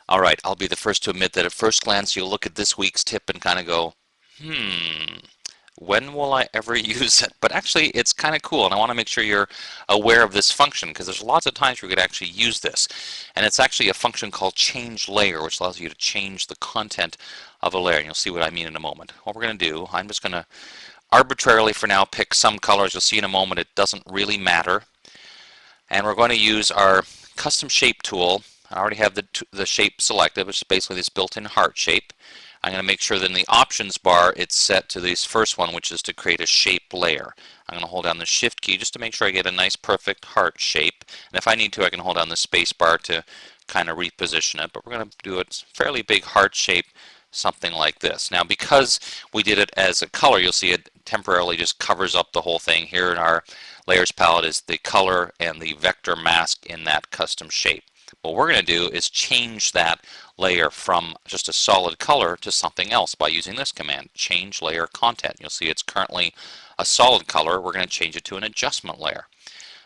All right, I'll be the first to admit that at first glance you'll look at this week's tip and kind of go, when will I ever use it? But actually it's kind of cool, and I want to make sure you're aware of this function because there's lots of times where you could actually use this. And it's actually a function called change layer, which allows you to change the content of a layer. And you'll see what I mean in a moment. What we're going to do, I'm just going to arbitrarily for now pick some colors. You'll see in a moment it doesn't really matter. And we're going to use our custom shape tool. I already have the shape selected, which is basically this built-in heart shape. I'm going to make sure that in the options bar it's set to this first one, which is to create a shape layer. I'm going to hold down the shift key just to make sure I get a nice perfect heart shape. And if I need to, I can hold down the space bar to kind of reposition it. But we're going to do a fairly big heart shape, something like this. Now because we did it as a color, you'll see it temporarily just covers up the whole thing. Here in our layers palette is the color and the vector mask in that custom shape. What we're going to do is change that layer from just a solid color to something else by using this command, change layer content. You'll see it's currently a solid color. We're going to change it to an adjustment layer.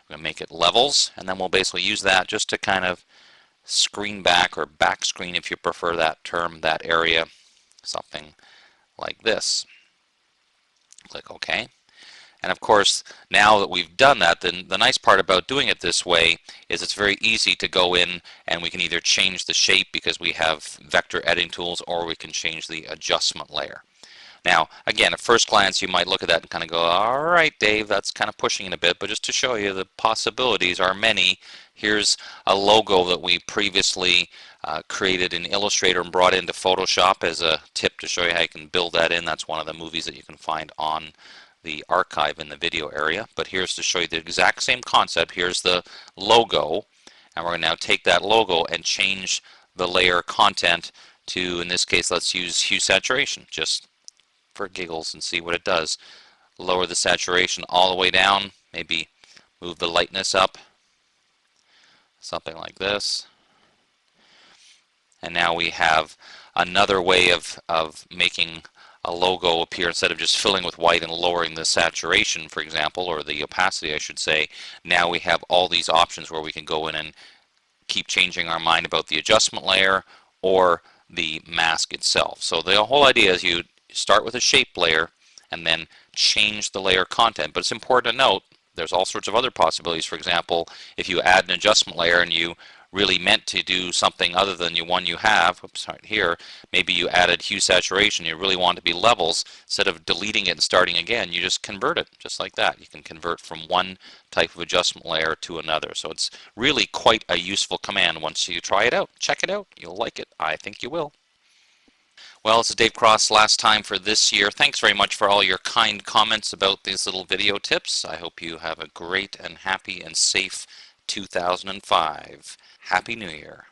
We're going to make it levels, and then we'll basically use that just to kind of screen back or back screen, if you prefer that term, that area, something like this. Click OK. And of course, now that we've done that, then the nice part about doing it this way is it's very easy to go in and we can either change the shape because we have vector editing tools, or we can change the adjustment layer. Now, again, at first glance, you might look at that and kind of go, all right, Dave, that's kind of pushing it a bit, but just to show you the possibilities are many. Here's a logo that we previously created in Illustrator and brought into Photoshop as a tip to show you how you can build that in. That's one of the movies that you can find on the archive in the video area. But here's to show you the exact same concept. Here's the logo, and we're going to now take that logo and change the layer content to, in this case, let's use hue saturation just for giggles and see what it does. Lower the saturation all the way down, maybe move the lightness up, something like this. And now we have another way of making a logo appear. Instead of just filling with white and lowering the saturation, for example, or the opacity I should say, now we have all these options where we can go in and keep changing our mind about the adjustment layer or the mask itself. So the whole idea is you start with a shape layer and then change the layer content. But it's important to note there's all sorts of other possibilities. For example, if you add an adjustment layer and you really meant to do something other than the one you have, oops, right here, maybe you added hue saturation, you really want it to be levels, instead of deleting it and starting again, you just convert it, just like that. You can convert from one type of adjustment layer to another. So it's really quite a useful command once you try it out. Check it out. You'll like it. I think you will. Well, this is Dave Cross, last time for this year. Thanks very much for all your kind comments about these little video tips. I hope you have a great and happy and safe 2005. Happy New Year.